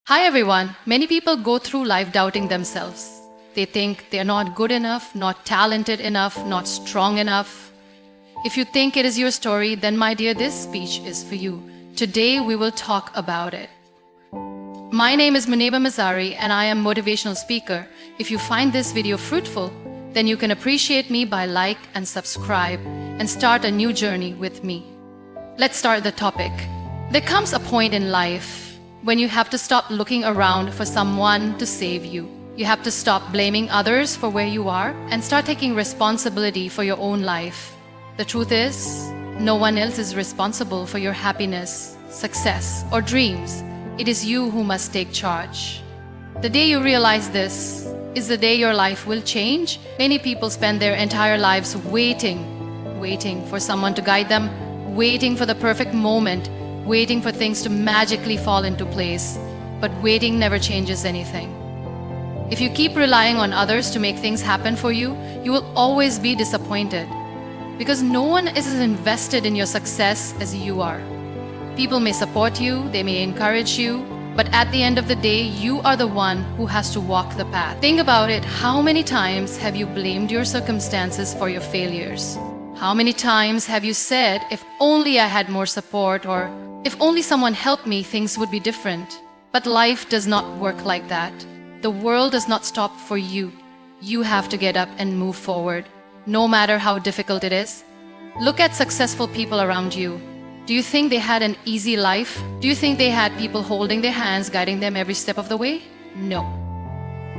Hi everyone. Many people go through life doubting themselves. They think they're not good enough, not talented enough, not strong enough. If you think it is your story, then my dear, this speech is for you. Today we will talk about it. My name is Muniba Mazari and I am motivational speaker. If you find this video fruitful, then you can appreciate me by like and subscribe and start a new journey with me. Let's start the topic. There comes a point in life when you have to stop looking around for someone to save you. You have to stop blaming others for where you are and start taking responsibility for your own life. The truth is, no one else is responsible for your happiness, success, or dreams. It is you who must take charge. The day you realize this is the day your life will change. Many people spend their entire lives waiting for someone to guide them, waiting for the perfect moment, waiting for things to magically fall into place. But waiting never changes anything. If you keep relying on others to make things happen for you, you will always be disappointed. Because no one is as invested in your success as you are. People may support you, they may encourage you, but at the end of the day, you are the one who has to walk the path. Think about it. How many times have you blamed your circumstances for your failures? How many times have you said, if only I had more support, or if only someone helped me, things would be different? But life does not work like that. The world does not stop for you. You have to get up and move forward, no matter how difficult it is. Look at successful people around you. Do you think they had an easy life? Do you think they had people holding their hands, guiding them every step of the way? No.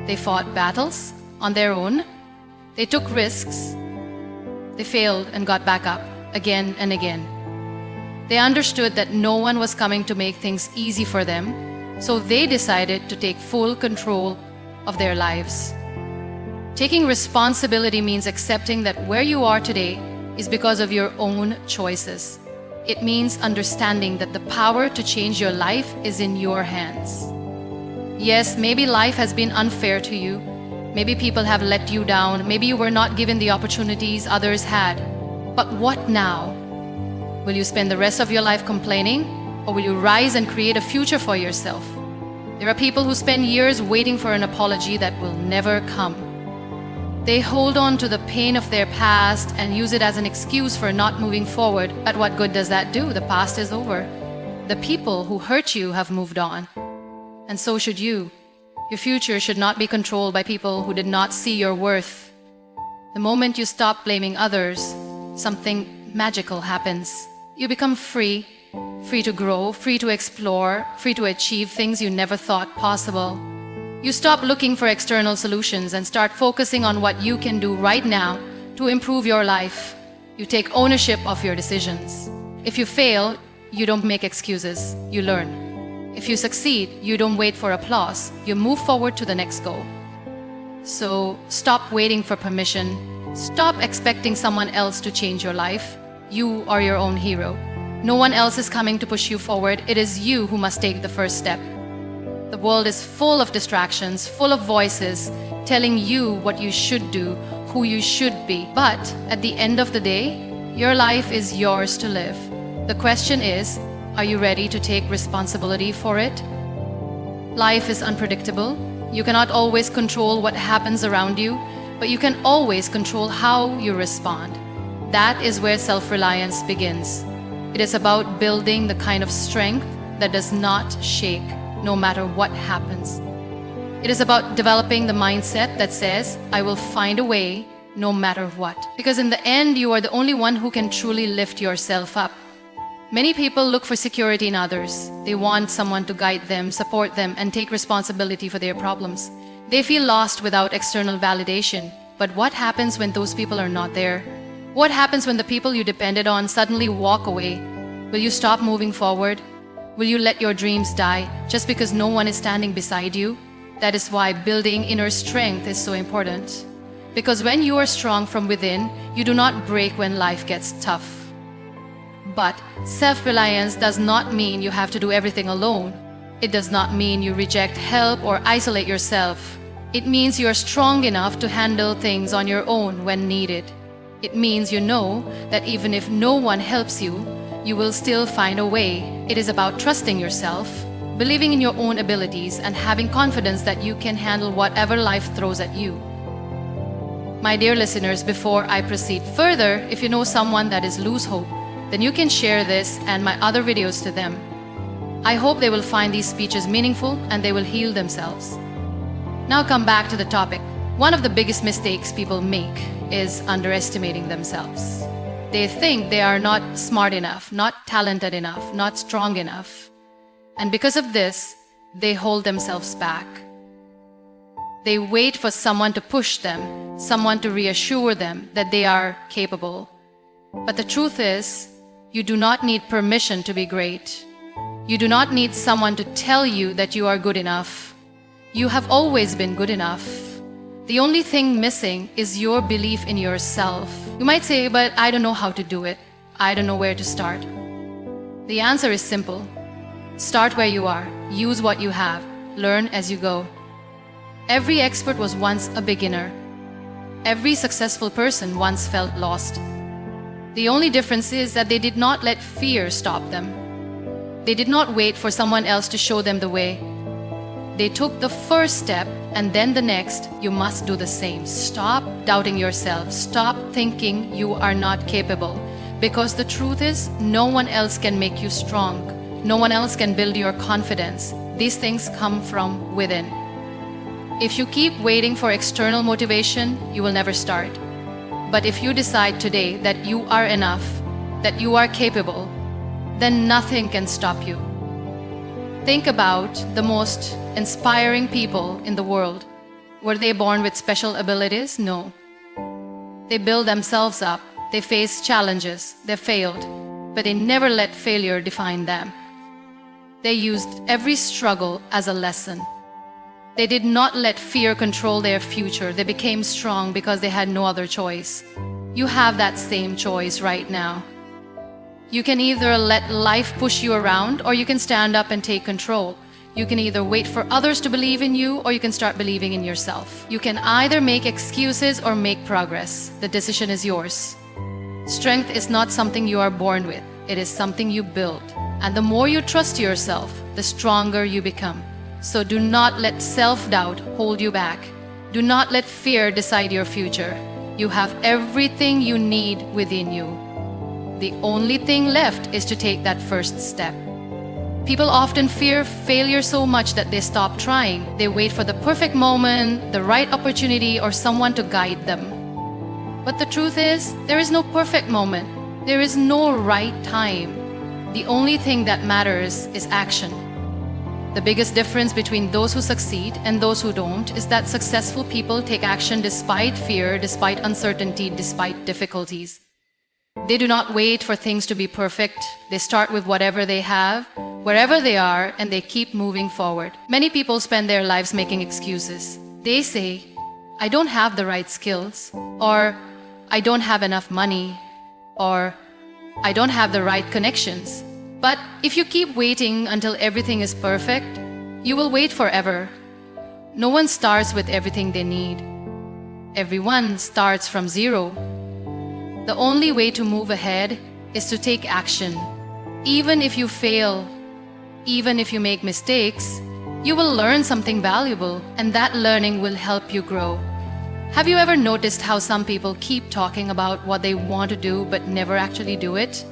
They fought battles on their own. They took risks. They failed and got back up again and again. They understood that no one was coming to make things easy for them, so they decided to take full control of their lives. Taking responsibility means accepting that where you are today is because of your own choices. It means understanding that the power to change your life is in your hands. Yes, maybe life has been unfair to you. Maybe people have let you down. Maybe you were not given the opportunities others had. But what now? Will you spend the rest of your life complaining, or will you rise and create a future for yourself? There are people who spend years waiting for an apology that will never come. They hold on to the pain of their past and use it as an excuse for not moving forward. But what good does that do? The past is over. The people who hurt you have moved on. And so should you. Your future should not be controlled by people who did not see your worth. The moment you stop blaming others, something magical happens. You become free to grow, free to explore, free to achieve things you never thought possible. You stop looking for external solutions and start focusing on what you can do right now to improve your life. You take ownership of your decisions. If you fail, you don't make excuses, you learn. If you succeed, you don't wait for applause, you move forward to the next goal. So stop waiting for permission. Stop expecting someone else to change your life. You are your own hero. No one else is coming to push you forward. It is you who must take the first step. The world is full of distractions, full of voices telling you what you should do, who you should be. But at the end of the day, your life is yours to live. The question is, are you ready to take responsibility for it? Life is unpredictable. You cannot always control what happens around you, but you can always control how you respond. That is where self-reliance begins. It is about building the kind of strength that does not shake, no matter what happens. It is about developing the mindset that says, I will find a way no matter what. Because in the end, you are the only one who can truly lift yourself up. Many people look for security in others. They want someone to guide them, support them, and take responsibility for their problems. They feel lost without external validation. But what happens when those people are not there? What happens when the people you depended on suddenly walk away? Will you stop moving forward? Will you let your dreams die just because no one is standing beside you? That is why building inner strength is so important. Because when you are strong from within, you do not break when life gets tough. But self-reliance does not mean you have to do everything alone. It does not mean you reject help or isolate yourself. It means you are strong enough to handle things on your own when needed. It means you know that even if no one helps you, you will still find a way. It is about trusting yourself, believing in your own abilities, and having confidence that you can handle whatever life throws at you. My dear listeners, before I proceed further, if you know someone that is lose hope, then you can share this and my other videos to them. I hope they will find these speeches meaningful and they will heal themselves. Now come back to the topic. One of the biggest mistakes people make is underestimating themselves. They think they are not smart enough, not talented enough, not strong enough. And because of this, they hold themselves back. They wait for someone to push them, someone to reassure them that they are capable. But the truth is, you do not need permission to be great. You do not need someone to tell you that you are good enough. You have always been good enough. The only thing missing is your belief in yourself. You might say, but I don't know how to do it. I don't know where to start. The answer is simple. Start where you are. Use what you have. Learn as you go. Every expert was once a beginner. Every successful person once felt lost. The only difference is that they did not let fear stop them. They did not wait for someone else to show them the way. They took the first step and then the next. You must do the same. Stop doubting yourself. Stop thinking you are not capable. Because the truth is, no one else can make you strong. No one else can build your confidence. These things come from within. If you keep waiting for external motivation, you will never start. But if you decide today that you are enough, that you are capable, then nothing can stop you. Think about the most inspiring people in the world. Were they born with special abilities? No. They build themselves up. They faced challenges. They failed. But they never let failure define them. They used every struggle as a lesson. They did not let fear control their future. They became strong because they had no other choice. You have that same choice right now. You can either let life push you around, or you can stand up and take control. You can either wait for others to believe in you, or you can start believing in yourself. You can either make excuses or make progress. The decision is yours. Strength is not something you are born with. It is something you build. And the more you trust yourself, the stronger you become. So do not let self-doubt hold you back. Do not let fear decide your future. You have everything you need within you. The only thing left is to take that first step. People often fear failure so much that they stop trying. They wait for the perfect moment, the right opportunity, or someone to guide them. But the truth is, there is no perfect moment. There is no right time. The only thing that matters is action. The biggest difference between those who succeed and those who don't is that successful people take action despite fear, despite uncertainty, despite difficulties. They do not wait for things to be perfect. They start with whatever they have, wherever they are, and they keep moving forward. Many people spend their lives making excuses. They say, I don't have the right skills, or I don't have enough money, or I don't have the right connections. But if you keep waiting until everything is perfect, you will wait forever. No one starts with everything they need. Everyone starts from zero. The only way to move ahead is to take action. Even if you fail, even if you make mistakes, you will learn something valuable, and that learning will help you grow. Have you ever noticed how some people keep talking about what they want to do but never actually do it?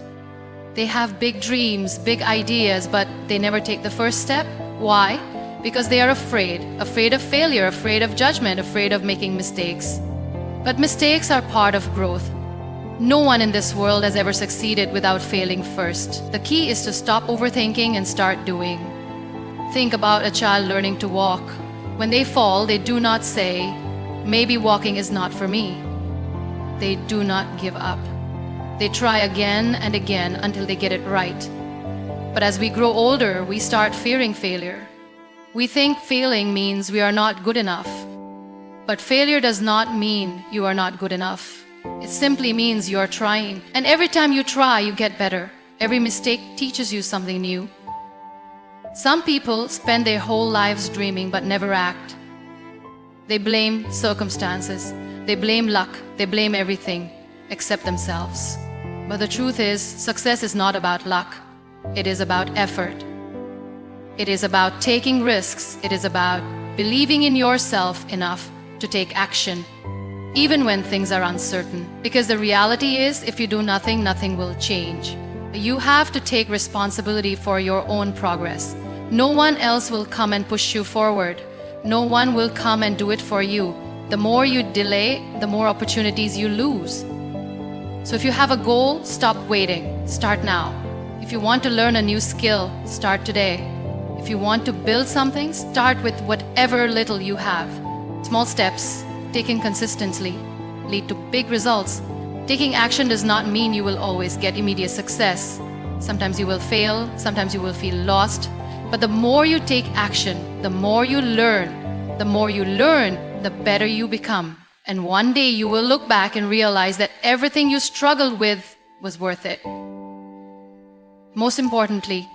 They have big dreams, big ideas, but they never take the first step. Why? Because they are afraid of failure, afraid of judgment, afraid of making mistakes. But mistakes are part of growth. No one in this world has ever succeeded without failing first. The key is to stop overthinking and start doing. Think about a child learning to walk. When they fall, they do not say, maybe walking is not for me. They do not give up. They try again and again until they get it right. But as we grow older, we start fearing failure. We think failing means we are not good enough. But failure does not mean you are not good enough. It simply means you are trying. And every time you try, you get better. Every mistake teaches you something new. Some people spend their whole lives dreaming but never act. They blame circumstances. They blame luck. They blame everything except themselves. But the truth is, success is not about luck. It is about effort. It is about taking risks. It is about believing in yourself enough to take action, even when things are uncertain. Because the reality is, if you do nothing, nothing will change. You have to take responsibility for your own progress. No one else will come and push you forward. No one will come and do it for you. The more you delay, the more opportunities you lose. So if you have a goal, stop waiting. Start now. If you want to learn a new skill, start today. If you want to build something, start with whatever little you have. Small steps, taken consistently, lead to big results. Taking action does not mean you will always get immediate success. Sometimes you will fail, sometimes you will feel lost. But the more you take action, the more you learn. The more you learn, the better you become. And one day you will look back and realize that everything you struggled with was worth it. Most importantly,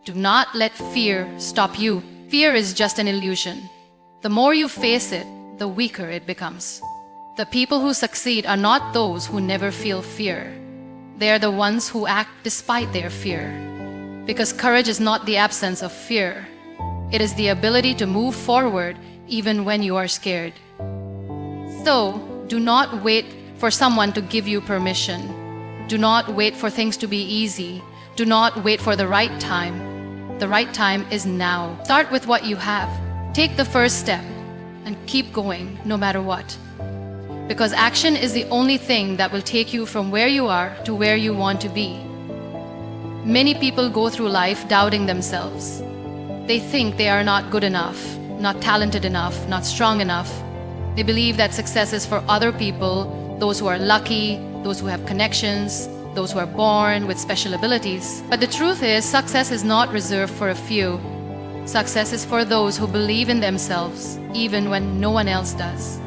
do not let fear stop you. Fear is just an illusion. The more you face it, the weaker it becomes. The people who succeed are not those who never feel fear. They are the ones who act despite their fear. Because courage is not the absence of fear. It is the ability to move forward even when you are scared. So, do not wait for someone to give you permission. Do not wait for things to be easy. Do not wait for the right time. The right time is now. Start with what you have. Take the first step and keep going no matter what. Because action is the only thing that will take you from where you are to where you want to be. Many people go through life doubting themselves. They think they are not good enough, not talented enough, not strong enough. They believe that success is for other people, those who are lucky, those who have connections, those who are born with special abilities. But the truth is, success is not reserved for a few. Success is for those who believe in themselves, even when no one else does.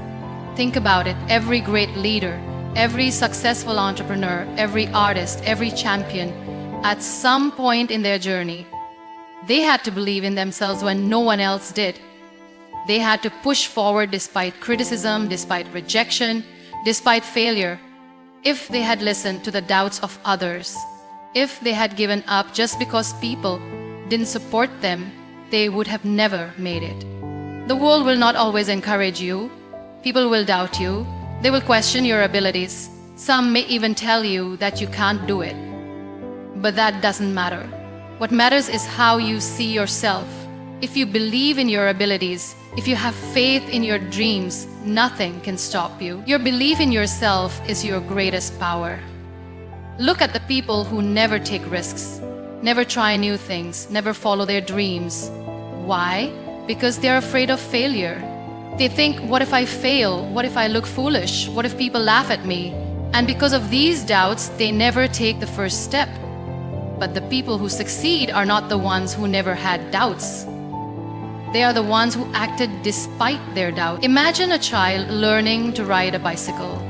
Think about it. Every great leader, every successful entrepreneur, every artist, every champion, at some point in their journey, they had to believe in themselves when no one else did. They had to push forward despite criticism, despite rejection, despite failure. If they had listened to the doubts of others, if they had given up just because people didn't support them, they would have never made it. The world will not always encourage you. People will doubt you. They will question your abilities. Some may even tell you that you can't do it. But that doesn't matter. What matters is how you see yourself. If you believe in your abilities, if you have faith in your dreams, nothing can stop you. Your belief in yourself is your greatest power. Look at the people who never take risks, never try new things, never follow their dreams. Why? Because they're afraid of failure. They think, what if I fail? What if I look foolish? What if people laugh at me? And because of these doubts, they never take the first step. But the people who succeed are not the ones who never had doubts. They are the ones who acted despite their doubt. Imagine a child learning to ride a bicycle.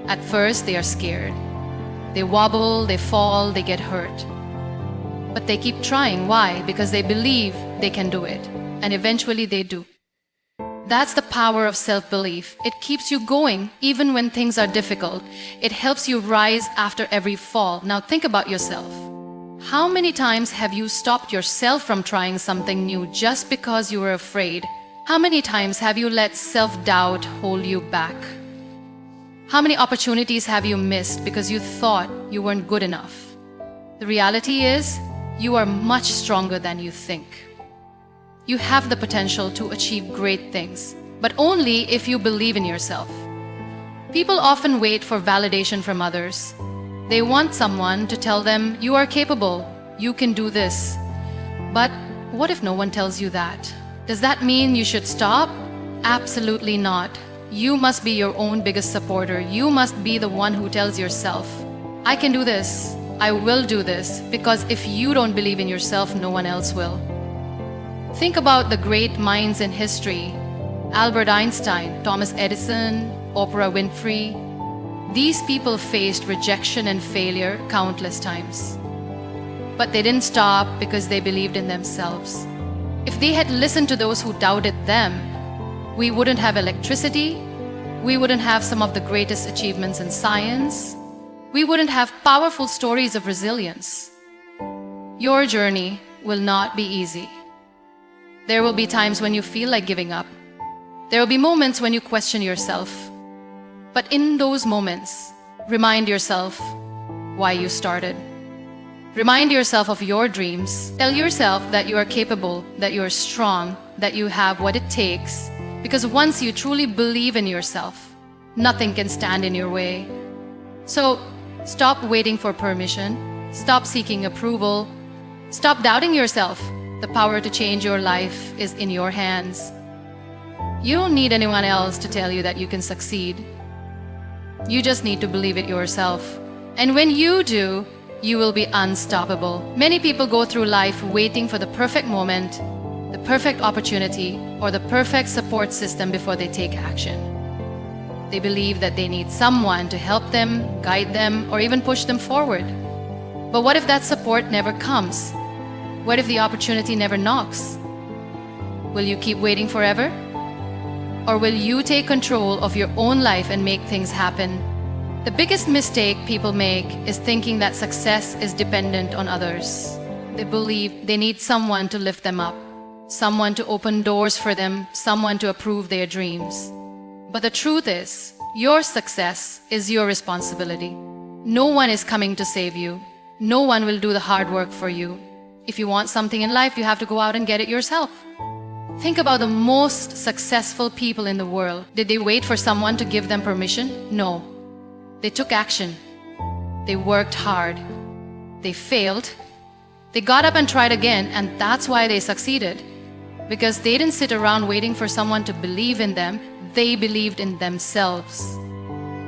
At first, they are scared. They wobble, they fall, they get hurt. But they keep trying. Why? Because they believe they can do it. And eventually they do. That's the power of self-belief. It keeps you going even when things are difficult. It helps you rise after every fall. Now think about yourself. How many times have you stopped yourself from trying something new just because you were afraid? How many times have you let self-doubt hold you back? How many opportunities have you missed because you thought you weren't good enough? The reality is, you are much stronger than you think. You have the potential to achieve great things, but only if you believe in yourself. People often wait for validation from others. They want someone to tell them, you are capable, you can do this. But what if no one tells you that? Does that mean you should stop? Absolutely not. You must be your own biggest supporter. You must be the one who tells yourself, I can do this, I will do this, because if you don't believe in yourself, no one else will. Think about the great minds in history. Albert Einstein, Thomas Edison, Oprah Winfrey. These people faced rejection and failure countless times. But they didn't stop because they believed in themselves. If they had listened to those who doubted them, we wouldn't have electricity, we wouldn't have some of the greatest achievements in science, we wouldn't have powerful stories of resilience. Your journey, will not be easy. There will be times when you feel like giving up. There will be moments when you question yourself. But in those moments, remind yourself why you started. Remind yourself of your dreams. Tell yourself that you are capable, that you are strong, that you have what it takes. Because once you truly believe in yourself, nothing can stand in your way. So stop waiting for permission. Stop seeking approval. Stop doubting yourself. The power to change your life is in your hands. You don't need anyone else to tell you that you can succeed. You just need to believe it yourself. And when you do, you will be unstoppable. Many people go through life waiting for the perfect moment, the perfect opportunity, or the perfect support system before they take action. They believe that they need someone to help them, guide them, or even push them forward. But what if that support never comes? What if the opportunity never knocks? Will you keep waiting forever? Or will you take control of your own life and make things happen? The biggest mistake people make is thinking that success is dependent on others. They believe they need someone to lift them up, someone to open doors for them, someone to approve their dreams. But the truth is, your success is your responsibility. No one is coming to save you. No one will do the hard work for you. If you want something in life, you have to go out and get it yourself. Think about the most successful people in the world. Did they wait for someone to give them permission? No. They took action. They worked hard. They failed. They got up and tried again, and that's why they succeeded. Because they didn't sit around waiting for someone to believe in them, they believed in themselves.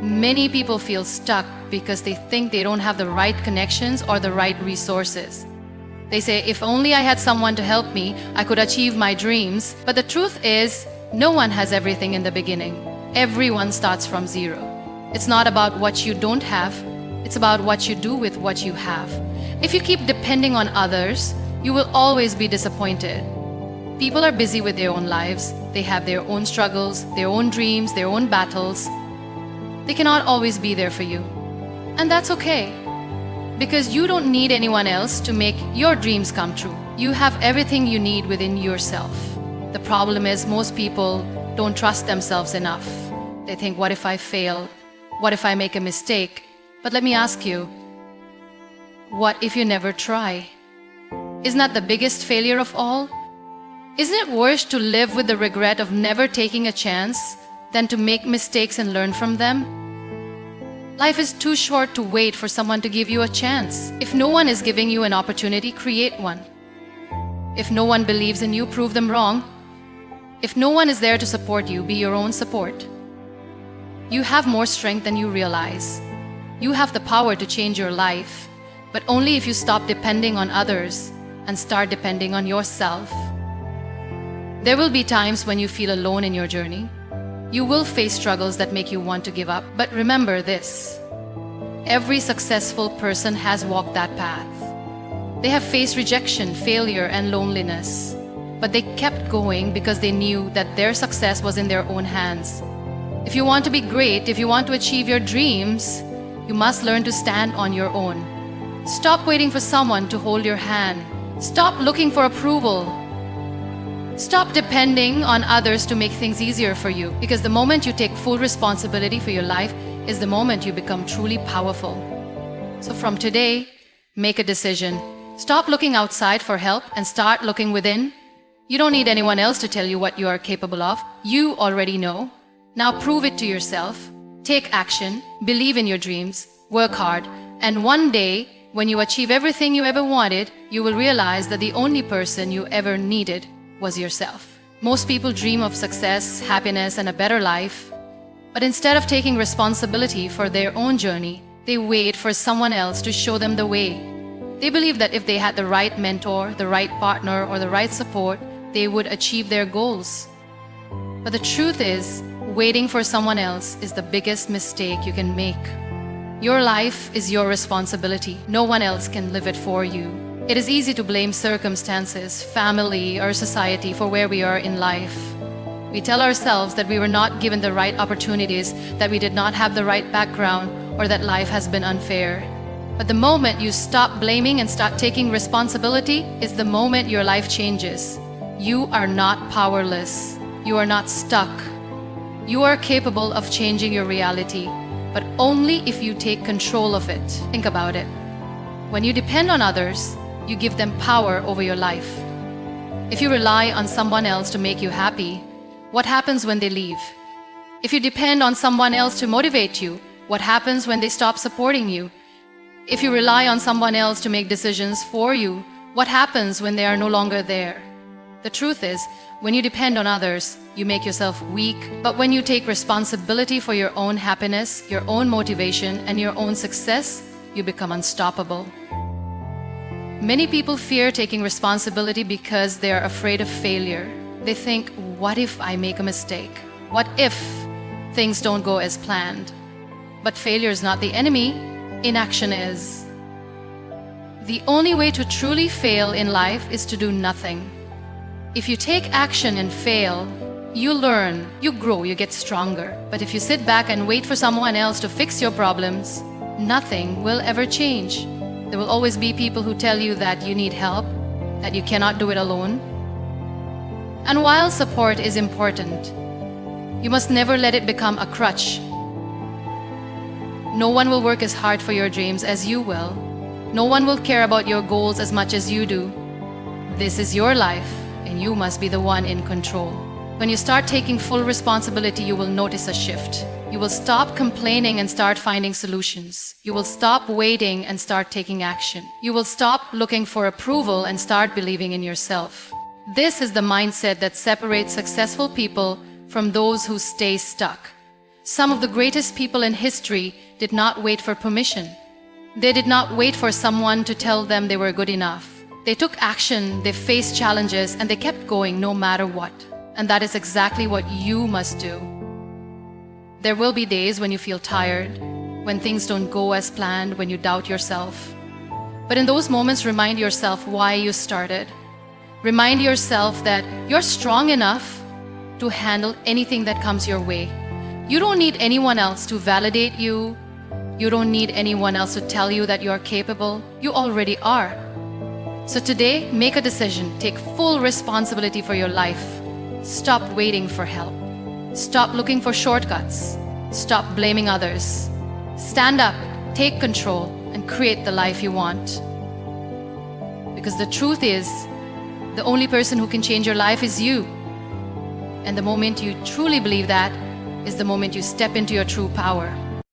Many people feel stuck because they think they don't have the right connections or the right resources. They say, if only I had someone to help me, I could achieve my dreams. But the truth is, no one has everything in the beginning. Everyone starts from zero. It's not about what you don't have, it's about what you do with what you have. If you keep depending on others, you will always be disappointed. People are busy with their own lives. They have their own struggles, their own dreams, their own battles. They cannot always be there for you. And that's okay. Because you don't need anyone else to make your dreams come true. You have everything you need within yourself. The problem is most people don't trust themselves enough. They think, what if I fail? What if I make a mistake? But let me ask you, what if you never try? Isn't that the biggest failure of all? Isn't it worse to live with the regret of never taking a chance than to make mistakes and learn from them? Life is too short to wait for someone to give you a chance. If no one is giving you an opportunity, create one. If no one believes in you, prove them wrong. If no one is there to support you, be your own support. You have more strength than you realize. You have the power to change your life, but only if you stop depending on others and start depending on yourself. There will be times when you feel alone in your journey. You will face struggles that make you want to give up, but remember this. Every successful person has walked that path. They have faced rejection, failure, and loneliness, but they kept going because they knew that their success was in their own hands. If you want to be great, if you want to achieve your dreams, you must learn to stand on your own. Stop waiting for someone to hold your hand. Stop looking for approval. Stop depending on others to make things easier for you, because the moment you take full responsibility for your life is the moment you become truly powerful. So from today, make a decision. Stop looking outside for help and start looking within. You don't need anyone else to tell you what you are capable of. You already know. Now prove it to yourself. Take action, believe in your dreams, work hard, and one day, when you achieve everything you ever wanted, you will realize that the only person you ever needed was yourself. Most people dream of success, happiness, and a better life, but instead of taking responsibility for their own journey, they wait for someone else to show them the way. They believe that if they had the right mentor, the right partner, or the right support, they would achieve their goals. But the truth is, waiting for someone else is the biggest mistake you can make. Your life is your responsibility. No one else can live it for you. It is easy to blame circumstances, family, or society for where we are in life. We tell ourselves that we were not given the right opportunities, that we did not have the right background, or that life has been unfair. But the moment you stop blaming and start taking responsibility is the moment your life changes. You are not powerless. You are not stuck. You are capable of changing your reality, but only if you take control of it. Think about it. When you depend on others, you give them power over your life. If you rely on someone else to make you happy, what happens when they leave? If you depend on someone else to motivate you, what happens when they stop supporting you? If you rely on someone else to make decisions for you, what happens when they are no longer there? The truth is, when you depend on others, you make yourself weak. But when you take responsibility for your own happiness, your own motivation, and your own success, you become unstoppable. Many people fear taking responsibility because they are afraid of failure. They think, what if I make a mistake? What if things don't go as planned? But failure is not the enemy, inaction is. The only way to truly fail in life is to do nothing. If you take action and fail, you learn, you grow, you get stronger. But if you sit back and wait for someone else to fix your problems, nothing will ever change. There will always be people who tell you that you need help, that you cannot do it alone. And while support is important, you must never let it become a crutch. No one will work as hard for your dreams as you will. No one will care about your goals as much as you do. This is your life, and you must be the one in control. When you start taking full responsibility, you will notice a shift. You will stop complaining and start finding solutions. You will stop waiting and start taking action. You will stop looking for approval and start believing in yourself. This is the mindset that separates successful people from those who stay stuck. Some of the greatest people in history did not wait for permission. They did not wait for someone to tell them they were good enough. They took action, they faced challenges, and they kept going no matter what. And that is exactly what you must do. There will be days when you feel tired, when things don't go as planned, when you doubt yourself. But in those moments, remind yourself why you started. Remind yourself that you're strong enough to handle anything that comes your way. You don't need anyone else to validate you. You don't need anyone else to tell you that you are capable. You already are. So today, make a decision. Take full responsibility for your life. Stop waiting for help. Stop looking for shortcuts. Stop blaming others. Stand up, take control, and create the life you want. Because the truth is, the only person who can change your life is you. And the moment you truly believe that is the moment you step into your true power.